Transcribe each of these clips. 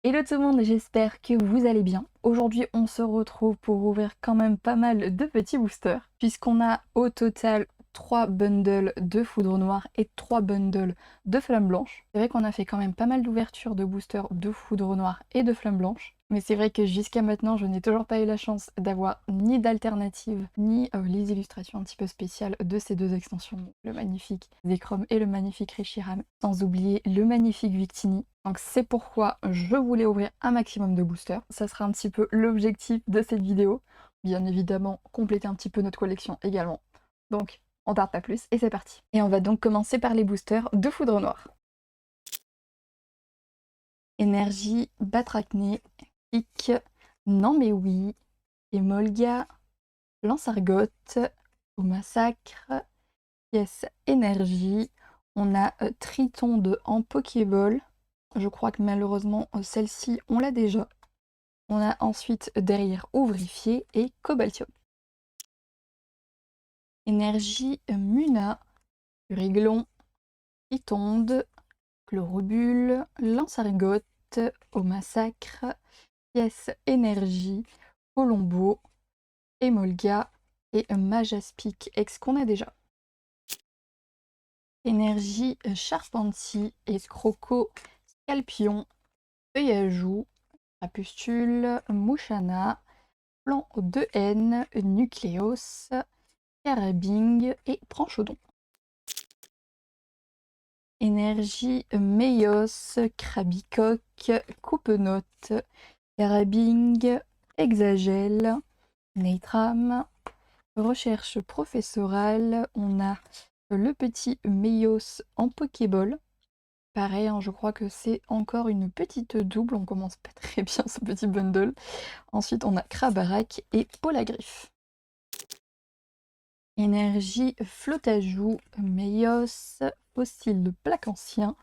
Hello tout le monde, j'espère que vous allez bien. Aujourd'hui, on se retrouve pour ouvrir quand même pas mal de petits boosters, puisqu'on a au total 3 bundles de foudre noire et 3 bundles de flamme blanche. C'est vrai qu'on a fait quand même pas mal d'ouvertures de boosters de foudre noire et de flamme blanche, mais c'est vrai que jusqu'à maintenant, je n'ai toujours pas eu la chance d'avoir ni d'alternative, ni les illustrations un petit peu spéciales de ces deux extensions, le magnifique Zekrom et le magnifique Reshiram, sans oublier le magnifique Victini. Donc c'est pourquoi je voulais ouvrir un maximum de boosters. Ça sera un petit peu l'objectif de cette vidéo. Bien évidemment, compléter un petit peu notre collection également. Donc, on tarde pas plus et c'est parti. Et on va donc commencer par les boosters de foudre noire. Énergie, Batracné, Pic, Non mais oui, Emolga, Lance-Argot, au massacre, pièce énergie. On a Tritonde en Pokéball. Je crois que malheureusement, celle-ci, on l'a déjà. On a ensuite derrière Ouvrifié et Cobaltium. Énergie Muna, Riglon, Pitonde, Chlorobule, Lance-Argot, au massacre, pièce énergie, Colombo, Emolga et Majaspic X qu'on a déjà. Énergie Charpentier, Escroco, Scalpion, Feuillajou, Crapustule, Mouchana, Plan de haine, Nucléos, Carabing et Branchodon. Énergie Meios, Krabicoque, Coupenote, Carabing, Hexagel, Neitram. Recherche professorale, on a le petit Meios en Pokéball. Pareil, hein, je crois que c'est encore une petite double, on commence pas très bien ce petit bundle. Ensuite, on a Krabarak et Polagriffe. Énergie, Flotajou, Meios, Fossile de plaque ancien,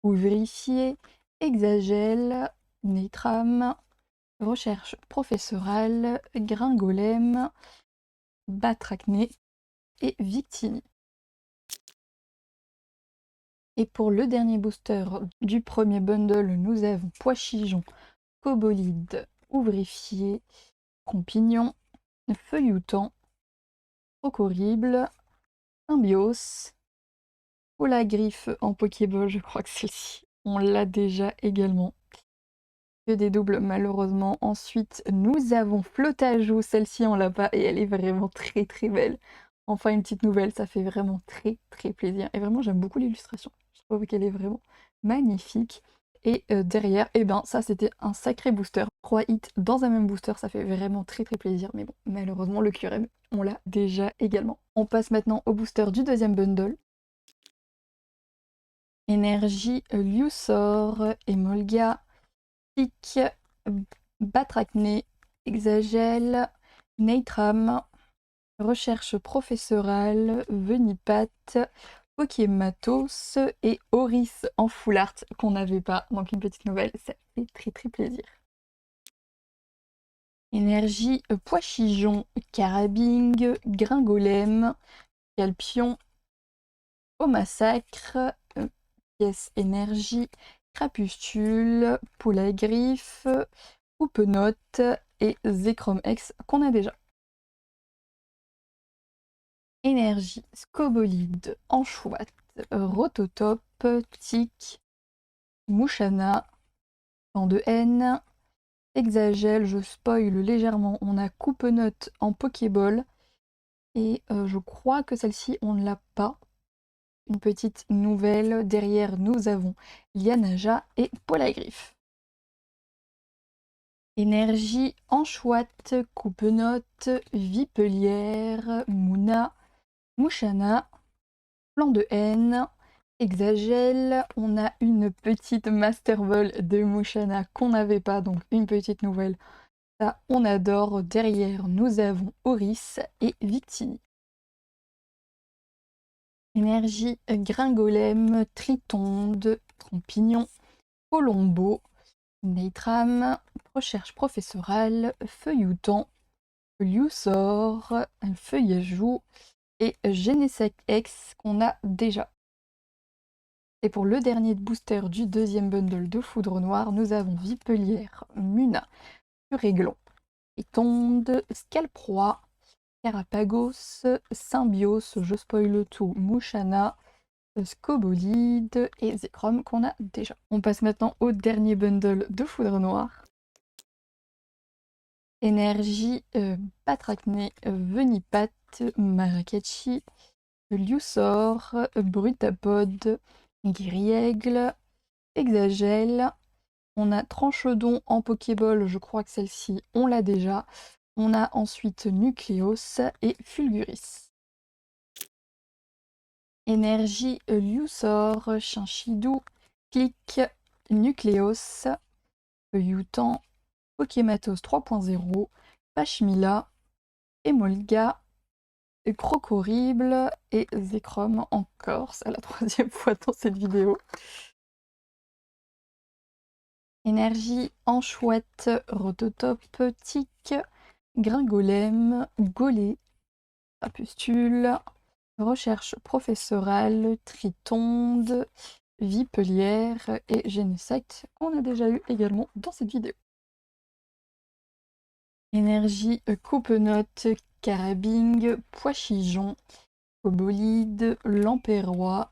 Ouvrifié, Hexagel, Neitram, Recherche professorale, Gringolem, Batracné et Victini. Et pour le dernier booster du premier bundle, nous avons Poichigeon, Cobolide, Ouvrifié, Compignon, Feuilloutant, Horrible, Symbios, Polagriffe en Pokéball, je crois que celle-ci, on l'a déjà également. Que des doubles malheureusement. Ensuite, nous avons Flotajou, celle-ci on l'a pas et elle est vraiment très très belle. Enfin une petite nouvelle, ça fait vraiment très très plaisir. Et vraiment j'aime beaucoup l'illustration. Je trouve qu'elle est vraiment magnifique. Et derrière, eh ben ça c'était un sacré booster. 3 hits dans un même booster, ça fait vraiment très très plaisir. Mais bon, malheureusement le QRM, on l'a déjà également. On passe maintenant au booster du deuxième bundle. Énergie, Liusor, Emolga, Pic, Batracné, Hexagel, Neitram, Recherche professorale, Venipat, Pokématos et Oris en full art qu'on n'avait pas. Donc une petite nouvelle, ça fait très très plaisir. Énergie, Poichigeon, Carabing, Gringolem, Calpion, au massacre, pièce énergie, Crapustule, Poulagriffe, Coupenote et Zekrom X qu'on a déjà. Énergie, Scobolide, Anchouette, Rototop, Tic, Mouchana, Vent de haine, Hexagel, je spoil légèrement, on a Coupenote en Pokéball et je crois que celle-ci on ne l'a pas. Une petite nouvelle, derrière nous avons Lianaja et Polagriffe. Énergie, Anchouette, Coupenote, Vipelière, Mouna, Mouchana, Plan de haine, Hexagel. On a une petite Master Ball de Mouchana qu'on n'avait pas, donc une petite nouvelle. Ça, on adore. Derrière, nous avons Oris et Victini. Énergie, Gringolem, Tritonde, Trompignon, Colombo, Neitram, Recherche professorale, Feuilloutant, Liusor, Feuillajou et Genesec X qu'on a déjà. Et pour le dernier booster du deuxième bundle de Foudre Noire, nous avons Vipelière, Muna, Furéglon, Étonde, Scalproie, Carapagos, Symbios, je spoil tout, Mouchana, Scobolide et Zekrom qu'on a déjà. On passe maintenant au dernier bundle de Foudre Noire. Énergie, Patracné, Venipat, Maracatchi, Liusor, Brutapod, Guiriègle, Exagel. On a Tranchedon en Pokéball, je crois que celle-ci, on l'a déjà. On a ensuite Nucléos et Fulguris. Énergie, Liusor, Chinchidou, Click, Nucléos, Feuilloutant, Pokématos 3.0, Pachmila, Emolga, Crocorible et Zekrom encore, c'est la troisième fois dans cette vidéo. Énergie, Enchouette, Rototop, Tic, Gringolem, Golé, Apustule, Recherche professorale, Tritonde, Vipelière et Genesect qu'on a déjà eu également dans cette vidéo. Énergie, Coupenote, Carabing, Poichigeon, Cobolide, Lampérois,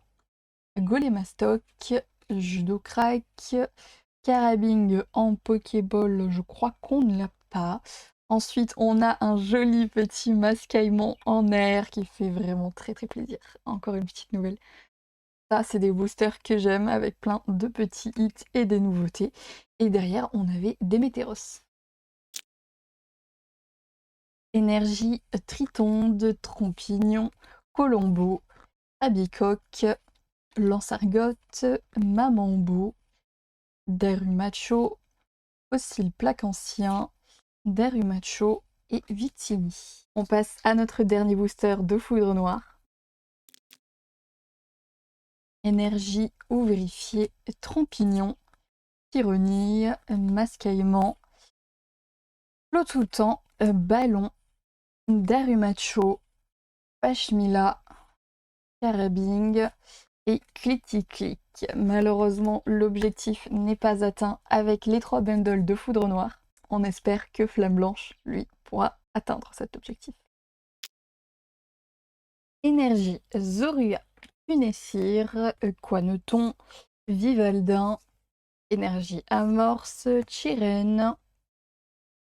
Golémastoc, Judocrac, Carabing en Pokéball, je crois qu'on ne l'a pas. Ensuite, on a un joli petit Mascaillement en air qui fait vraiment très très plaisir. Encore une petite nouvelle. Ça, c'est des boosters que j'aime avec plein de petits hits et des nouveautés. Et derrière, on avait des Météros. Énergie, Tritonde, Trompignon, Colombo, Abicoque, Lansargotte, Mamambo, Darumacho, Fossile Plaque Ancien, Darumacho et Victini. On passe à notre dernier booster de Foudre Noire. Énergie ou vérifier, Trompignon, Pyronille, Mascaillement, Flotoutan, Ballon, Darumacho, Pachmila, Carabing et Click. Malheureusement, l'objectif n'est pas atteint avec les 3 bundles de Foudre Noire. On espère que Flamme Blanche, lui, pourra atteindre cet objectif. Énergie, Zorua, Punessir, Quaneton, Vivaldin, Énergie Amorce, Chirène,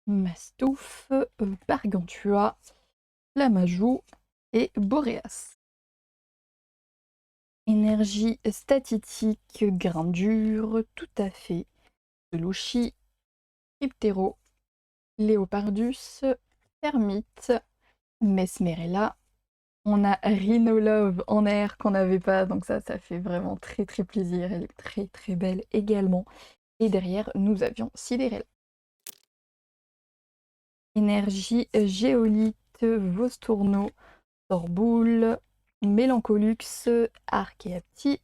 Mastouf, Gargantua, Lamajou et Boréas. Énergie Statitique, Grindure, Tout à fait, Pelouchi, Cryptero, Léopardus, Termite, Mesmerella. On a Rhinolove en air qu'on n'avait pas, donc ça fait vraiment très très plaisir. Elle est très très belle également. Et derrière, nous avions Sidérella. Énergie Géolite, Vostourneau, Torboule, Mélancolux, Archaeapti,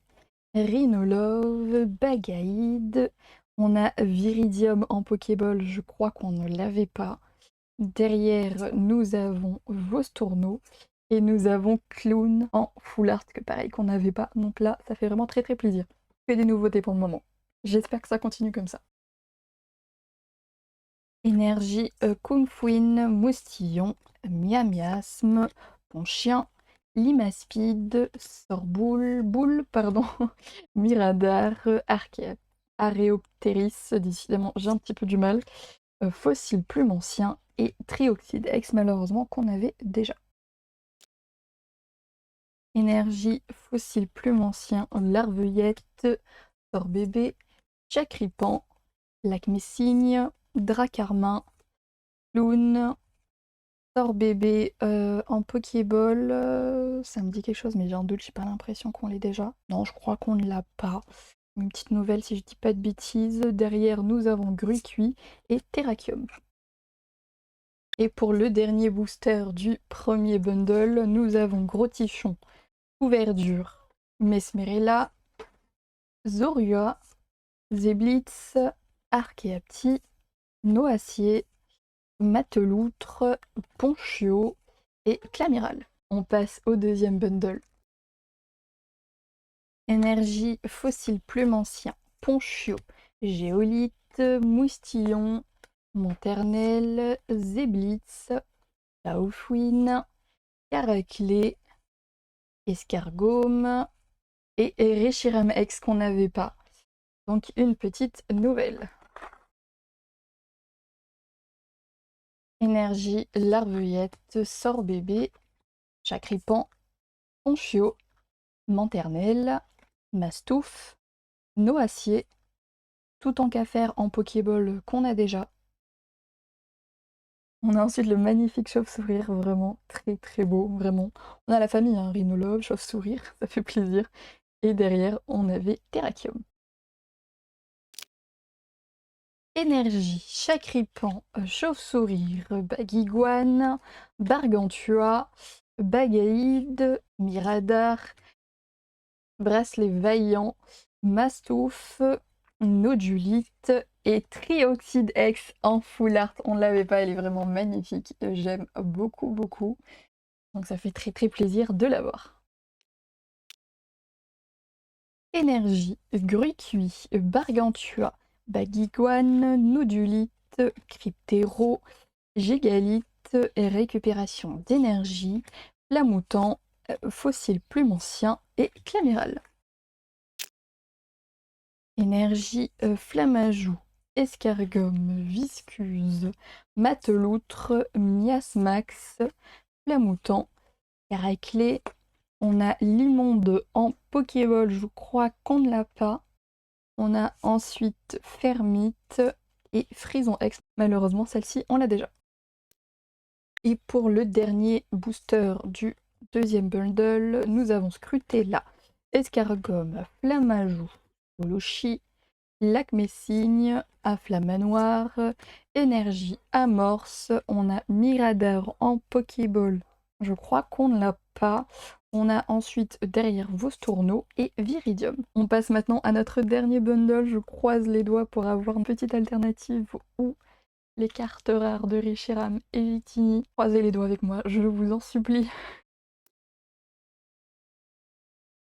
Rhinolove, Bagaïde. On a Viridium en Pokéball, je crois qu'on ne l'avait pas. Derrière, nous avons Vostourneau. Et nous avons Clown en full art, que pareil qu'on n'avait pas. Donc là, ça fait vraiment très très plaisir. Que des nouveautés pour le moment. J'espère que ça continue comme ça. Énergie, Kungfuin, Moustillon, Miamiasme, Ponchien, Limaspide, Boule, pardon, Miradar, Aréoptéris, décidément j'ai un petit peu du mal, Fossile Plume Ancien et Trioxydex, malheureusement qu'on avait déjà. Énergie, Fossile Plume Ancien, Larveuillette, Bébé, Chacripan, Lac-Messigne, Dracarmin, Clown, Bébé en Pokéball, ça me dit quelque chose mais j'ai un doute, j'ai pas l'impression qu'on l'ait déjà. Non, je crois qu'on ne l'a pas. Une petite nouvelle si je dis pas de bêtises. Derrière nous avons Gruicuit et Terrakium. Et pour le dernier booster du premier bundle, nous avons Grotichon, Couverdure, Mesmerella, Zorua, Zeblitz, Archaeapti, Noacier, Mateloutre, Ponchio et Clamiral. On passe au deuxième bundle. Énergie fossile plume ancien, Ponchio, Géolithe, Moustillon, Monternel, Zeblitz, Laufwin, Caraclé, Escargome et Reshiram X qu'on n'avait pas. Donc une petite nouvelle. Énergie, Larveuillette, Sorbébé, Chacripan, Ponchio, Manternelle, Mastouf, Noacier, tout en qu'à faire en Pokéball qu'on a déjà. On a ensuite le magnifique chauve-sourire, vraiment très très beau, vraiment. On a la famille, hein, Rhinolobe, chauve-sourire, ça fait plaisir. Et derrière, on avait Terrakium. Énergie, Chacripan, chauve-sourire, Baguiguane, Bargantua, Bagaïde, Miradar, Bracelet vaillant, Mastouf, Nodulite et Trioxide X en full art. On ne l'avait pas, elle est vraiment magnifique. J'aime beaucoup, beaucoup. Donc ça fait très très plaisir de l'avoir. Énergie, Grucuit, Bargantua, Baguiguane, Nodulite, Cryptéro, Gigalite, récupération d'énergie, Flamoutant, Fossile plume ancien et Clamiral. Énergie, Flamajou, Escargome, Viscuse, Mateloutre, Miasmax, Flamoutant, Caraclé. On a l'immonde en Pokéball, je crois qu'on ne l'a pas. On a ensuite Fermite et Frison X. Malheureusement, celle-ci, on l'a déjà. Et pour le dernier booster du deuxième bundle, nous avons Scrutella, Escargome, Flamajou, Soloshi, Lac Messigne, Afflamanoir, Énergie Amorce. On a Mirador en Pokéball. Je crois qu'on ne l'a pas. On a ensuite derrière Vostourneau et Viridium. On passe maintenant à notre dernier bundle. Je croise les doigts pour avoir une petite alternative ou les cartes rares de Reshiram et Victini. Croisez les doigts avec moi, je vous en supplie.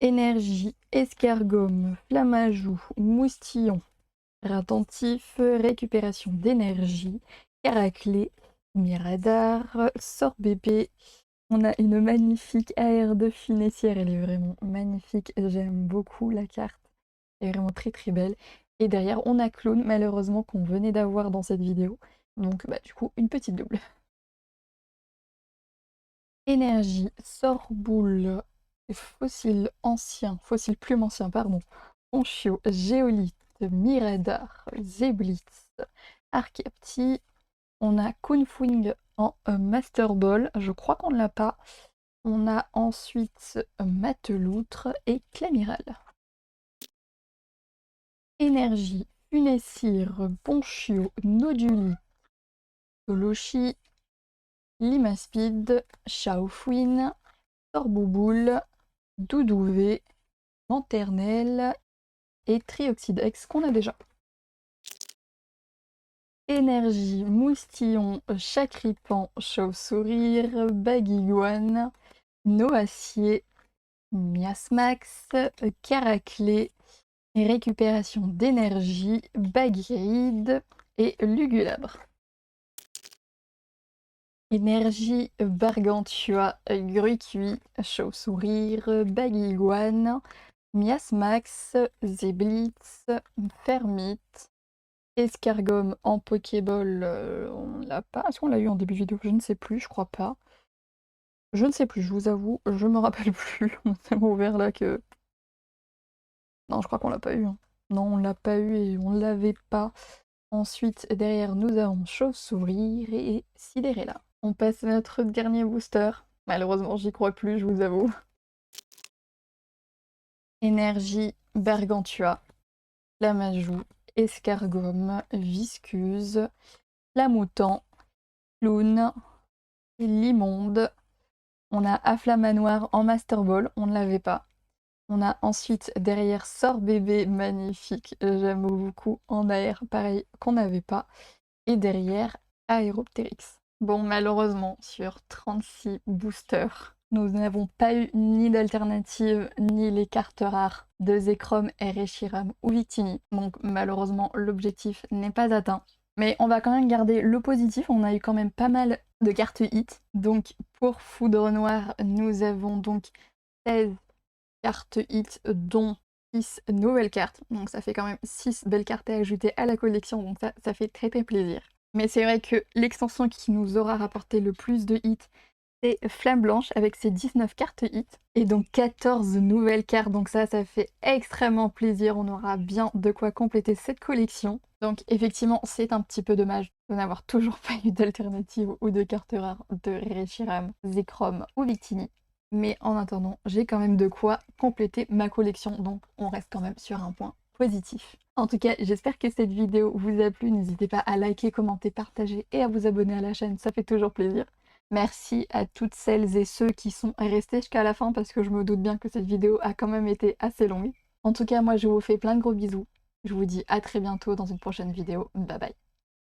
Énergie, Escargome, Flamajou, Moustillon, Attentif, récupération d'énergie, Caraclé, Miradar, Sorbébé. On a une magnifique AR de Finessière, elle est vraiment magnifique, j'aime beaucoup la carte, elle est vraiment très très belle. Et derrière on a Clown, malheureusement qu'on venait d'avoir dans cette vidéo, donc bah du coup une petite double. Énergie, Sorboule, fossile plume ancien, pardon, Ponchio, Géolite, Miradar, Zeblitz, Arcapti. On a Kunfwing en Master Ball, je crois qu'on ne l'a pas. On a ensuite Mateloutre et Clamiral. Énergie, Funessire, Ponchio, Noduli, Soloshi, Limaspide, Shaofwin, Torbouboule, Doudouvé, Lanternelle et Trioxide X qu'on a déjà. Énergie, Moustillon, Chacripan, Chauve-sourire, Baguiguane, Noacier, Miasmax, Caraclé, récupération d'énergie, Baguiride et Lugulabre. Énergie, Bargantua, Grucuit, Chauve-sourire, Baguiguane, Miasmax, Zeblitz, Fermite, Escargome en Pokéball, on l'a pas. Est-ce qu'on l'a eu en début de vidéo? Je ne sais plus, je crois pas. Je ne sais plus, je vous avoue, je me rappelle plus. On a tellement ouvert là que... Non, je crois qu'on l'a pas eu, hein. Non, on l'a pas eu et on l'avait pas. Ensuite, derrière, nous avons Chauve-sourire et Sidérella. On passe à notre dernier booster. Malheureusement, j'y crois plus, je vous avoue. Énergie, Bergantua, Flamajou, Escargome, Viscuse, Flamoutant, Clown, Limonde. On a Afflamanoir en Master Ball, on ne l'avait pas. On a ensuite derrière Sorbébé, magnifique, j'aime beaucoup, en AR, pareil, qu'on n'avait pas. Et derrière Aéroptérix. Bon, malheureusement, sur 36 boosters, nous n'avons pas eu ni d'alternative, ni les cartes rares de Zekrom, Reshiram ou Victini. Donc malheureusement, l'objectif n'est pas atteint. Mais on va quand même garder le positif, on a eu quand même pas mal de cartes hit. Donc pour Foudre Noire, nous avons donc 16 cartes hit, dont 6 nouvelles cartes. Donc ça fait quand même 6 belles cartes à ajouter à la collection, donc ça fait très très plaisir. Mais c'est vrai que l'extension qui nous aura rapporté le plus de hits, c'est Flamme Blanche avec ses 19 cartes hit et donc 14 nouvelles cartes, donc ça fait extrêmement plaisir, on aura bien de quoi compléter cette collection. Donc effectivement c'est un petit peu dommage de n'avoir toujours pas eu d'alternative ou de cartes rares de Reshiram, Zekrom ou Victini. Mais en attendant, j'ai quand même de quoi compléter ma collection, donc on reste quand même sur un point positif. En tout cas, j'espère que cette vidéo vous a plu, n'hésitez pas à liker, commenter, partager et à vous abonner à la chaîne, ça fait toujours plaisir. Merci à toutes celles et ceux qui sont restés jusqu'à la fin parce que je me doute bien que cette vidéo a quand même été assez longue. En tout cas, moi je vous fais plein de gros bisous. Je vous dis à très bientôt dans une prochaine vidéo. Bye bye.